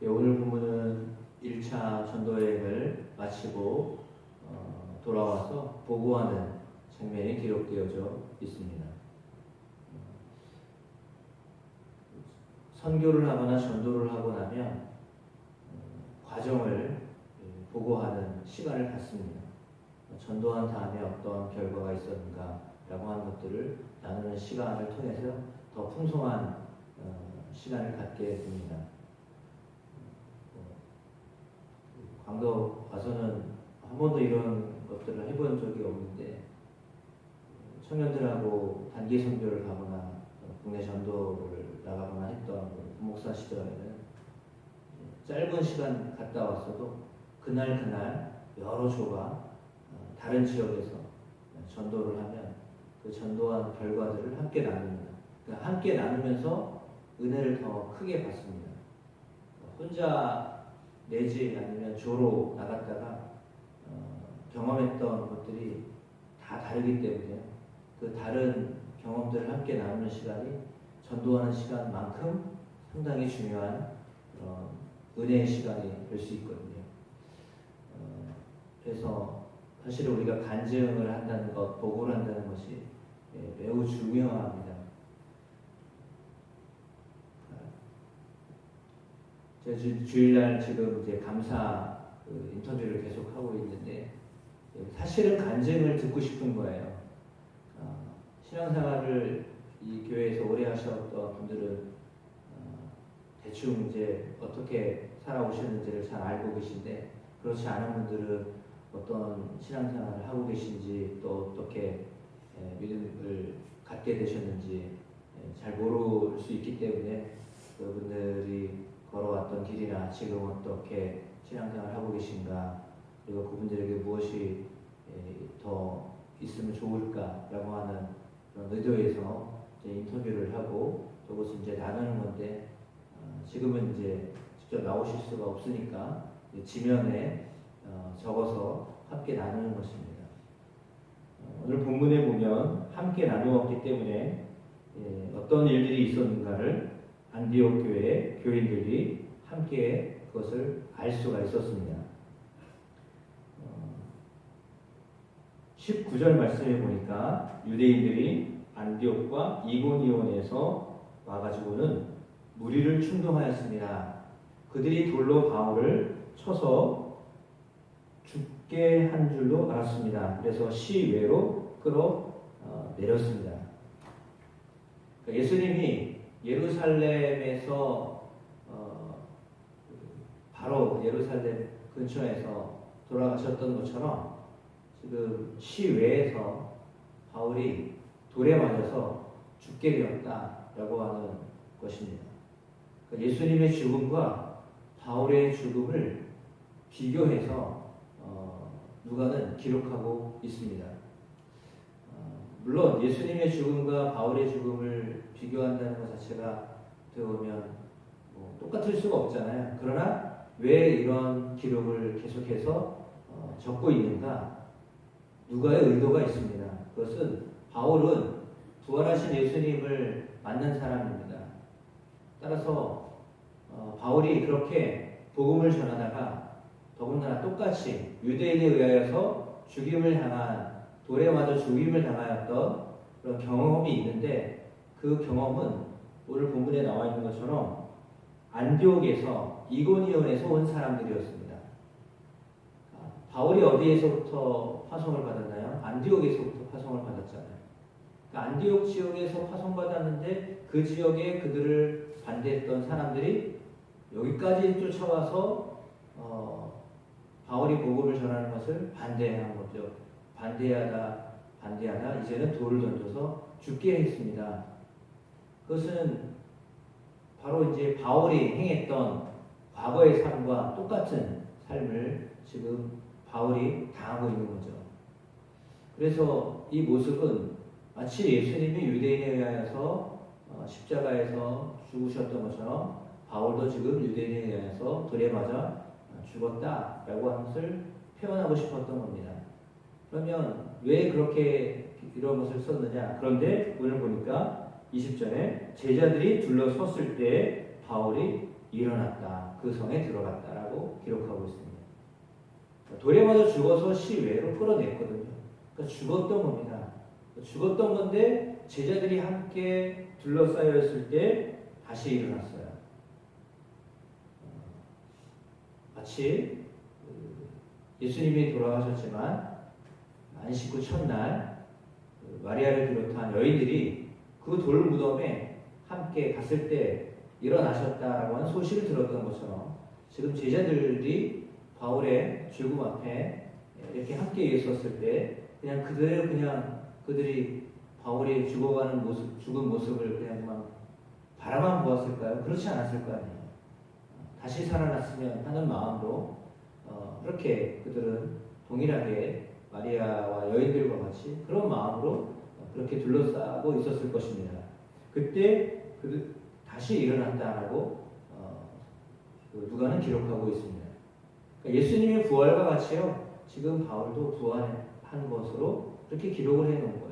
오늘 본문은 1차 전도여행을 마치고 돌아와서 보고하는 장면이 기록되어져 있습니다. 선교를 하거나 전도를 하고 나면 과정을 보고하는 시간을 갖습니다. 전도한 다음에 어떤 결과가 있었는가라고 하는 것들을 나누는 시간을 통해서 더 풍성한 시간을 갖게 됩니다. 광도 와서는 한 번도 이런 것들을 해본 적이 없는데 청년들하고 단기 선교를 가거나 국내 전도를 나가거나 했던 목사 시절에는 짧은 시간 갔다 왔어도 그날 여러 조가 다른 지역에서 전도를 하면 그 전도한 결과들을 함께 나눕니다. 그러니까 함께 나누면서 은혜를 더 크게 받습니다. 혼자 내지 아니면 조로 나갔다가 경험했던 것들이 다 다르기 때문에 그 다른 경험들을 함께 나누는 시간이 전도하는 시간만큼 상당히 중요한 은혜의 시간이 될 수 있거든요. 그래서 사실 우리가 간증을 한다는 것, 보고를 한다는 것이 매우 중요합니다. 제가 주일날 지금 이제 감사 인터뷰를 계속 하고 있는데 사실은 간증을 듣고 싶은 거예요. 신앙생활을 이 교회에서 오래 하셨던 분들은 대충 이제 어떻게 살아오셨는지를 잘 알고 계신데 그렇지 않은 분들은 어떤 신앙생활을 하고 계신지 또 어떻게 믿음을 갖게 되셨는지 잘 모를 수 있기 때문에 그분들이 걸어왔던 길이나 지금 어떻게 신앙생활을 하고 계신가 그리고 그분들에게 무엇이 더 있으면 좋을까라고 하는 그런 의도에서 이제 인터뷰를 하고 그것을 이제 나누는 건데 지금은 이제 직접 나오실 수가 없으니까 지면에 적어서 함께 나누는 것입니다. 오늘 본문에 보면 함께 나누었기 때문에 어떤 일들이 있었는가를 안디옥 교회의 교인들이 함께 그것을 알 수가 있었습니다. 19절 말씀에 보니까 유대인들이 안디옥과 이고니온에서 와가지고는 무리를 충동하였습니다. 그들이 돌로 바울을 쳐서 죽게 한 줄로 알았습니다. 그래서 시외로 끌어내렸습니다. 예수님이 예루살렘에서 바로 예루살렘 근처에서 돌아가셨던 것처럼 지금 시외에서 바울이 돌에 맞아서 죽게 되었다라고 하는 것입니다. 예수님의 죽음과 바울의 죽음을 비교해서 누가는 기록하고 있습니다. 물론 예수님의 죽음과 바울의 죽음을 비교한다는 것 자체가 어떻게 보면 똑같을 수가 없잖아요. 그러나 왜 이런 기록을 계속해서 적고 있는가? 누가의 의도가 있습니다. 그것은 바울은 부활하신 예수님을 만난 사람입니다. 따라서 바울이 그렇게 복음을 전하다가 더군다나 똑같이 유대인에 의하여서 죽임을 당한 돌에 맞아 죽임을 당하였던 그런 경험이 있는데 그 경험은 오늘 본문에 나와 있는 것처럼 안디옥에서 이고니온에서 온 사람들이었습니다. 바울이 어디에서부터 파송을 받았나요? 안디옥에서부터 파송을 받았잖아요. 그러니까 안디옥 지역에서 파송받았는데 그 지역에 그들을 반대했던 사람들이 여기까지 쫓아와서 바울이 복음을 전하는 것을 반대한 거죠. 반대하다 이제는 돌을 던져서 죽게 했습니다. 그것은 바로 이제 바울이 행했던 과거의 삶과 똑같은 삶을 지금 바울이 당하고 있는 거죠. 그래서 이 모습은 마치 예수님이 유대인에 의하여서 십자가에서 죽으셨던 것처럼 바울도 지금 유대인에 의해서 돌에 맞아 죽었다라고 하는 것을 표현하고 싶었던 겁니다. 그러면 왜 그렇게 이런 것을 썼느냐? 그런데 오늘 보니까 20절에 제자들이 둘러섰을 때 바울이 일어났다. 그 성에 들어갔다라고 기록하고 있습니다. 돌에 맞아 죽어서 시외로 끌어냈거든요. 그러니까 죽었던 겁니다. 죽었던 건데 제자들이 함께 둘러싸여 있을 때 다시 일어났어요. 마치 예수님이 돌아가셨지만 안식 후 첫날 마리아를 비롯한 여인들이 그 돌 무덤에 함께 갔을 때 일어나셨다라고 하는 소식을 들었던 것처럼 지금 제자들이 바울의 죽음 앞에 이렇게 함께 있었을 때 그냥 그들이 바울이 죽어가는 모습, 죽은 모습을 그냥 바라만 보았을까요? 그렇지 않았을 거 아니에요. 다시 살아났으면 하는 마음으로 그렇게 그들은 동일하게 마리아와 여인들과 같이 그런 마음으로 그렇게 둘러싸고 있었을 것입니다. 그때 다시 일어났다라고 누가는 기록하고 있습니다. 그러니까 예수님의 부활과 같이요. 지금 바울도 부활한 것으로 그렇게 기록을 해놓은 거예요.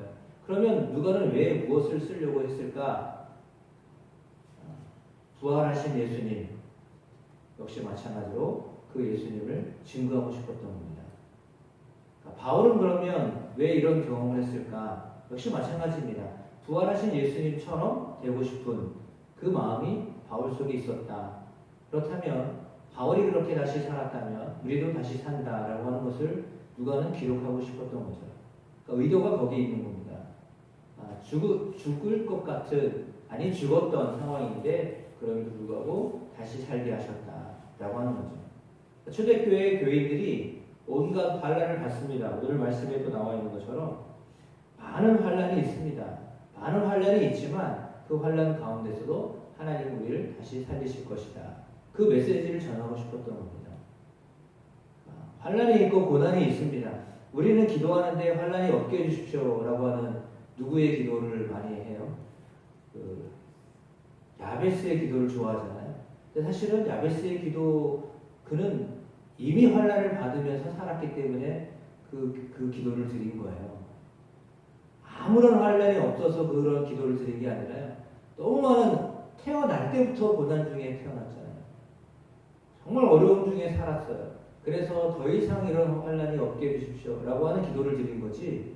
그러면 누가는 왜 무엇을 쓰려고 했을까? 부활하신 예수님 역시 마찬가지로 그 예수님을 증거하고 싶었던 겁니다. 그러니까 바울은 그러면 왜 이런 경험을 했을까? 역시 마찬가지입니다. 부활하신 예수님처럼 되고 싶은 그 마음이 바울 속에 있었다. 그렇다면 바울이 그렇게 다시 살았다면 우리도 다시 산다라고 하는 것을 누가는 기록하고 싶었던 거죠. 그러니까 의도가 거기에 있는 겁니다. 죽을 것 같은 아니 죽었던 상황인데 그럼에도 불구하고 다시 살게 하셨다라고 하는 거죠. 초대교회 교인들이 온갖 환난을 받습니다. 오늘 말씀에도 나와 있는 것처럼 많은 환난이 있습니다. 많은 환난이 있지만 그 환난 가운데서도 하나님 우리를 다시 살리실 것이다. 그 메시지를 전하고 싶었던 겁니다. 환난이 있고 고난이 있습니다. 우리는 기도하는데 환난이 없게 해주십시오라고 하는 누구의 기도를 많이 해요? 야베스의 기도를 좋아하잖아요. 근데 사실은 야베스의 기도 그는 이미 환난을 받으면서 살았기 때문에 그 기도를 드린 거예요. 아무런 환난이 없어서 그런 기도를 드린 게 아니라요. 너무 많은 태어날 때부터 고난 중에 태어났잖아요. 정말 어려움 중에 살았어요. 그래서 더 이상 이런 환난이 없게 해주십시오라고 하는 기도를 드린 거지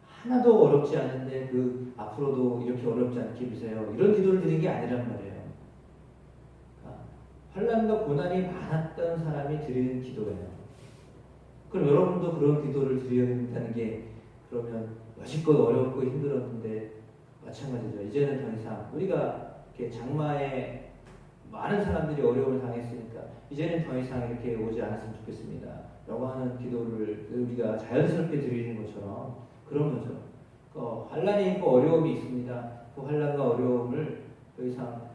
하나도 어렵지 않은데 앞으로도 이렇게 어렵지 않게 해주세요. 이런 기도를 드린 게 아니란 말이에요. 환난과 고난이 많았던 사람이 드리는 기도예요. 그럼 여러분도 그런 기도를 드려야 된다는 게 그러면 여지껏 어렵고 힘들었는데 마찬가지죠. 이제는 더 이상 우리가 이렇게 장마에 많은 사람들이 어려움을 당했으니까 이제는 더 이상 이렇게 오지 않았으면 좋겠습니다. 라고 하는 기도를 우리가 자연스럽게 드리는 것처럼 그런 거죠. 환난이 있고 어려움이 있습니다. 그 환난과 어려움을 더 이상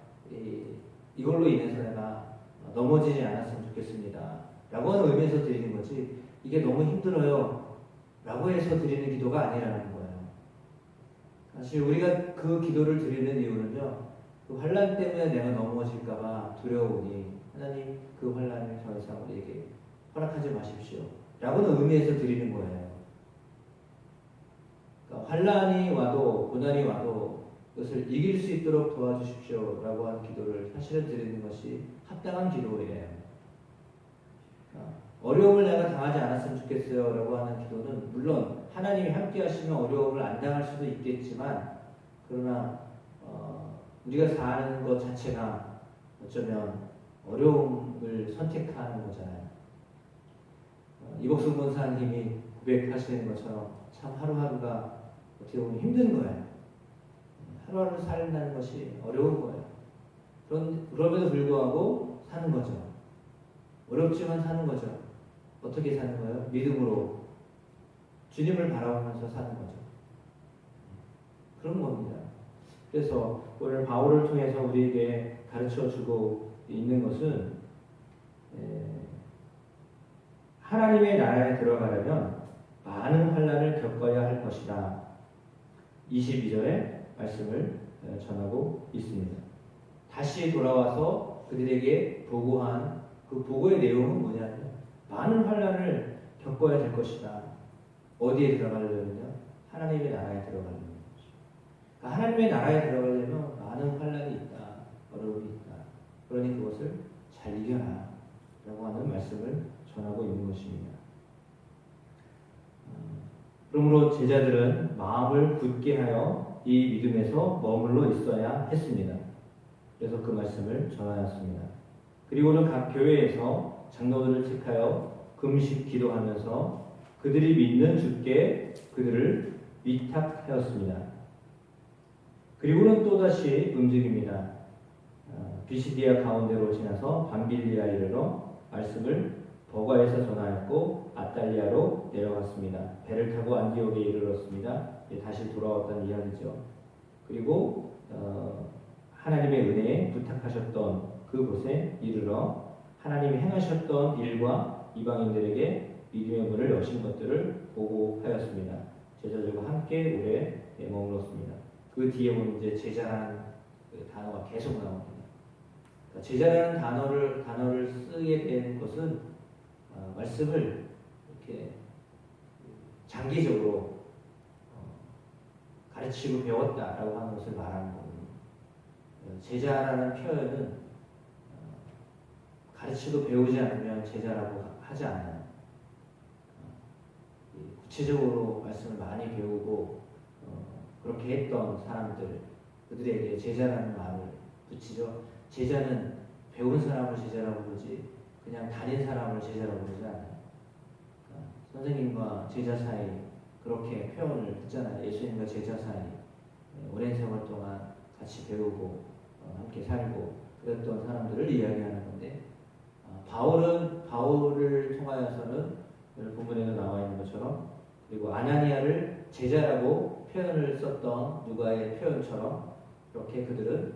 이걸로 인해서 내가 넘어지지 않았으면 좋겠습니다. 라고 하는 의미에서 드리는 거지 이게 너무 힘들어요. 라고 해서 드리는 기도가 아니라는 거예요. 사실 우리가 그 기도를 드리는 이유는요. 그 환난 때문에 내가 넘어질까봐 두려우니 하나님 그 환난을 더 이상 우리에게 허락하지 마십시오. 라고는 의미에서 드리는 거예요. 그러니까 환난이 와도 고난이 와도 그것을 이길 수 있도록 도와주십시오. 라고 하는 기도를 사실은 드리는 것이 합당한 기도예요. 어려움을 내가 당하지 않았으면 좋겠어요. 라고 하는 기도는 물론 하나님이 함께 하시면 어려움을 안 당할 수도 있겠지만 그러나 우리가 사는 것 자체가 어쩌면 어려움을 선택하는 거잖아요. 이복순 권사님이 고백하시는 것처럼 참 하루하루가 어떻게 보면 힘든 거예요. 하루하루 살다는 것이 어려운 거예요. 그럼에도 불구하고 사는 거죠. 어렵지만 사는 거죠. 어떻게 사는 거예요? 믿음으로 주님을 바라보면서 사는 거죠. 그런 겁니다. 그래서 오늘 바울을 통해서 우리에게 가르쳐주고 있는 것은 하나님의 나라에 들어가려면 많은 환난을 겪어야 할 것이다. 22절의 말씀을 전하고 있습니다. 다시 돌아와서 그들에게 보고한 그 보고의 내용은 뭐냐면 많은 환난을 겪어야 될 것이다. 어디에 들어가려면요? 하나님의 나라에 들어가려면 그러니까 하나님의 나라에 들어가려면 많은 환난이 있다. 어려움이 있다. 그러니 그것을 잘 이겨라 라고 하는 말씀을 전하고 있는 것입니다. 그러므로 제자들은 마음을 굳게 하여 이 믿음에서 머물러 있어야 했습니다. 그래서 그 말씀을 전하였습니다. 그리고는 각 교회에서 장로들을 택하여 금식 기도하면서 그들이 믿는 주께 그들을 위탁하였습니다. 그리고는 또다시 움직입니다. 비시디아 가운데로 지나서 밤빌리아 이르러 말씀을 버가에서 전하였고 아탈리아로 내려갔습니다. 배를 타고 안디옥에 이르렀습니다. 다시 돌아왔다는 이야기죠. 그리고 하나님의 은혜에 부탁하셨던 그곳에 이르러 하나님이 행하셨던 일과 이방인들에게 믿음의 문을 여신 것들을 보고하였습니다. 제자들과 함께 오래 머물렀습니다. 그 뒤에 보면 이제 제자라는 그 단어가 계속 나옵니다. 그러니까 제자라는 단어를 쓰게 된 것은 말씀을 이렇게 장기적으로 가르치고 배웠다라고 하는 것을 말하는 겁니다. 제자라는 표현은 가르치고 배우지 않으면 제자라고 하지 않아요. 구체적으로 말씀을 많이 배우고 그렇게 했던 사람들, 그들에게 제자라는 말을 붙이죠. 제자는 배운 사람을 제자라고 부르지 그냥 다닌 사람을 제자라고 부르지 않아요. 선생님과 제자 사이 그렇게 표현을 했잖아요. 예수님과 제자 사이 오랜 세월 동안 같이 배우고 함께 살고 그랬던 사람들을 이야기하는 건데 바울을 통하여서는 오늘 본문에도 나와 있는 것처럼 그리고 아나니아를 제자라고 표현을 썼던 누가의 표현처럼 이렇게 그들은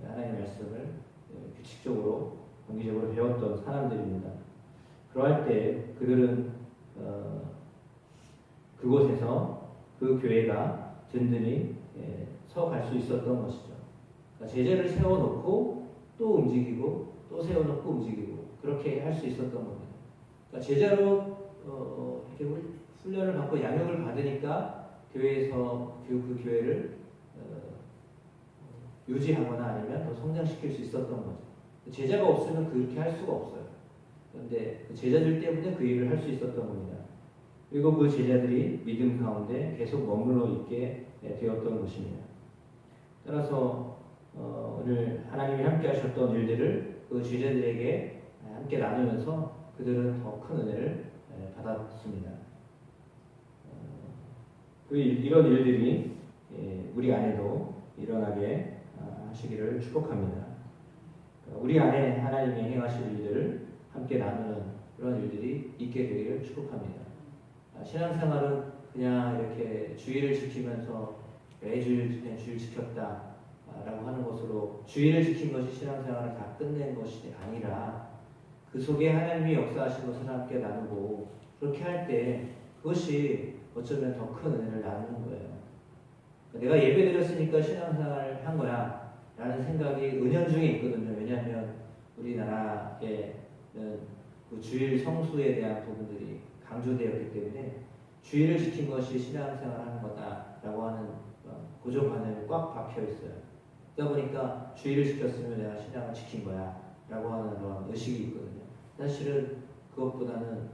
하나님의 말씀을 규칙적으로 공기적으로 배웠던 사람들입니다. 그러할 때 그들은 그곳에서 그 교회가 든든히 서갈 수 있었던 것이죠. 그러니까 제자를 세워놓고 또 움직이고 또 세워놓고 움직이고 그렇게 할 수 있었던 겁니다. 그러니까 제자로 이렇게 훈련을 받고 양육을 받으니까 교회에서 그 교회를 유지하거나 아니면 더 성장시킬 수 있었던 거죠. 제자가 없으면 그렇게 할 수가 없어요. 그런데 그 제자들 때문에 그 일을 할 수 있었던 겁니다. 그리고 그 제자들이 믿음 가운데 계속 머물러 있게 되었던 것입니다. 따라서 오늘 하나님이 함께 하셨던 일들을 그 제자들에게 함께 나누면서 그들은 더 큰 은혜를 받았습니다. 이런 일들이 우리 안에도 일어나게 하시기를 축복합니다. 우리 안에 하나님이 행하실 일들을 함께 나누는 그런 일들이 있게 되기를 축복합니다. 신앙생활은 그냥 이렇게 주의를 지키면서 매주일 그냥 주일 지켰다라고 하는 것으로 주의를 지킨 것이 신앙생활을 다 끝낸 것이 아니라 그 속에 하나님이 역사하신 것을 함께 나누고 그렇게 할 때 그것이 어쩌면 더 큰 은혜를 나누는 거예요. 내가 예배 드렸으니까 신앙생활을 한 거야 라는 생각이 은연중에 있거든요. 왜냐하면 우리나라에는 그 주일 성수에 대한 부분들이 강조되었기 때문에 주일을 지킨 것이 신앙생활을 하는 거다라고 하는 고정관념이 꽉 박혀 있어요. 그러다 보니까 주일을 지켰으면 내가 신앙을 지킨 거야 라고 하는 그런 의식이 있거든요. 사실은 그것보다는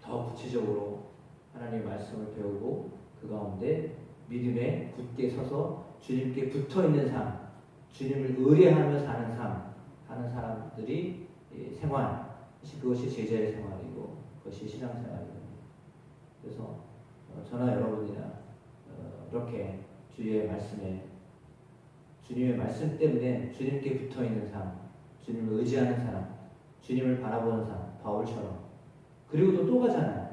더 구체적으로 하나님의 말씀을 배우고 그 가운데 믿음에 굳게 서서 주님께 붙어있는 삶, 주님을 의뢰하며 사는 삶 하는 사람들이 생활, 그것이 제자의 생활이고 그것이 신앙생활이거든요. 그래서 저나 여러분이나 이렇게 주의 말씀에 주님의 말씀 때문에 주님께 붙어있는 삶, 주님을 의지하는 사람, 주님을 바라보는 사람, 바울처럼 그리고 또 가잖아요.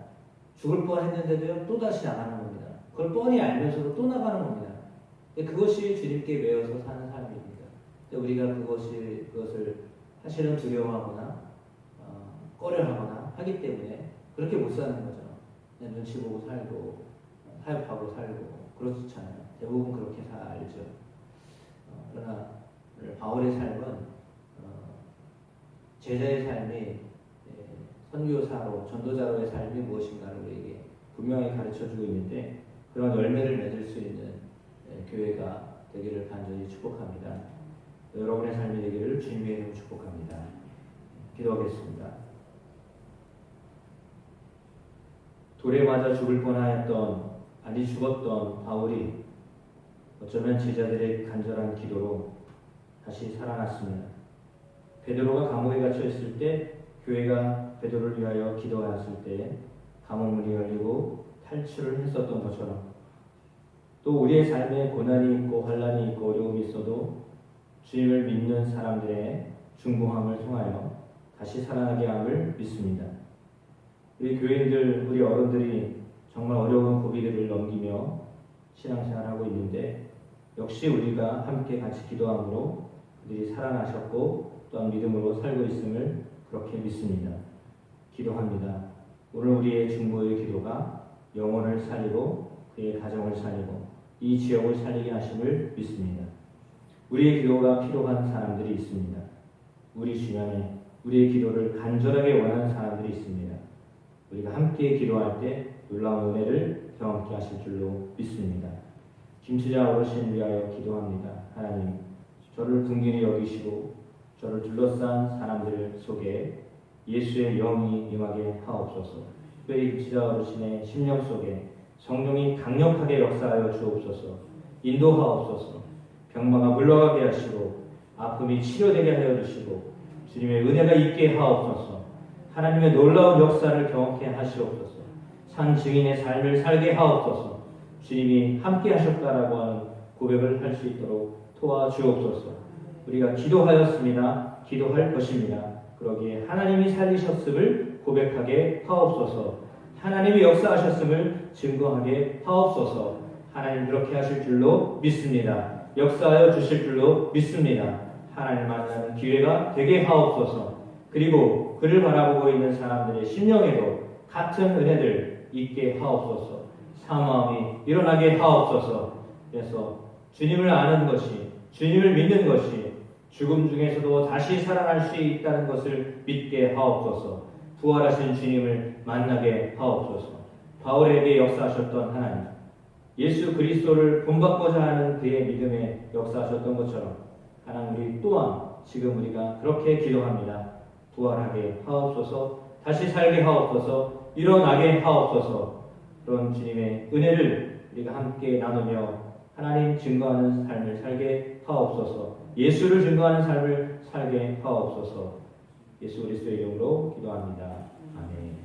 죽을 뻔했는데도요 또다시 나가는 겁니다. 그걸 뻔히 알면서도 또 나가는 겁니다. 그것이 주님께 매여서 사는 삶입니다. 우리가 그것을 사실은 두려워하거나 꺼려하거나 하기 때문에 그렇게 못 사는 거죠. 그냥 눈치 보고 살고 타협하고 살고 그렇잖아요. 대부분 그렇게 살죠. 그러나 바울의 삶은 제자의 삶이 선교사로 전도자로의 삶이 무엇인가를 우리에게 분명히 가르쳐주고 있는데 그런 열매를 맺을 수 있는 교회가 되기를 간절히 축복합니다. 여러분의 삶이 되기를 주님의 이름으로 축복합니다. 기도하겠습니다. 돌에 맞아 죽을 뻔하였던, 아니 죽었던 바울이 어쩌면 제자들의 간절한 기도로 다시 살아났습니다. 베드로가 감옥에 갇혀 있을 때 교회가 베드로를 위하여 기도하였을 때 감옥 문이 열리고 탈출을 했었던 것처럼, 또 우리의 삶에 고난이 있고 환난이 있고 어려움이 있어도 주님을 믿는 사람들의 중보함을 통하여 다시 살아나게 함을 믿습니다. 우리 교인들, 우리 어른들이 정말 어려운 고비들을 넘기며 신앙생활하고 있는데 역시 우리가 함께 같이 기도함으로 그들이 살아나셨고 또한 믿음으로 살고 있음을 그렇게 믿습니다. 기도합니다. 오늘 우리의 중보의 기도가 영혼을 살리고 그의 가정을 살리고 이 지역을 살리게 하심을 믿습니다. 우리의 기도가 필요한 사람들이 있습니다. 우리 주변에 우리의 기도를 간절하게 원하는 사람들이 있습니다. 우리가 함께 기도할 때 놀라운 은혜를 경험케 하실 줄로 믿습니다. 김추자 어르신 위하여 기도합니다. 하나님, 저를 긍휼히 여기시고 저를 둘러싼 사람들 속에 예수의 영이 임하게 하옵소서. 특별히 김추자 어르신의 심령 속에 성령이 강력하게 역사하여 주옵소서. 인도하옵소서. 병마가 물러가게 하시고 아픔이 치료되게 하여 주시고 주님의 은혜가 있게 하옵소서. 하나님의 놀라운 역사를 경험케 하시옵소서. 산 증인의 삶을 살게 하옵소서. 주님이 함께 하셨다라고 하는 고백을 할 수 있도록 도와주옵소서. 우리가 기도하였습니다. 기도할 것입니다. 그러기에 하나님이 살리셨음을 고백하게 하옵소서. 하나님이 역사하셨음을 증거하게 하옵소서. 하나님 그렇게 하실 줄로 믿습니다. 역사하여 주실 줄로 믿습니다. 하나님 만나는 기회가 되게 하옵소서. 그리고 그를 바라보고 있는 사람들의 심령에도 같은 은혜들 있게 하옵소서. 사모함이 일어나게 하옵소서. 그래서 주님을 아는 것이, 주님을 믿는 것이 죽음 중에서도 다시 살아날 수 있다는 것을 믿게 하옵소서. 부활하신 주님을 만나게 하옵소서. 바울에게 역사하셨던 하나님, 예수 그리스도를 본받고자 하는 그의 믿음에 역사하셨던 것처럼 하나님 우리 또한 지금 우리가 그렇게 기도합니다. 부활하게 하옵소서. 다시 살게 하옵소서. 일어나게 하옵소서. 그런 주님의 은혜를 우리가 함께 나누며 하나님 증거하는 삶을 살게 하옵소서. 예수를 증거하는 삶을 살게 하옵소서. 예수 그리스도의 이름으로 기도합니다. 아멘.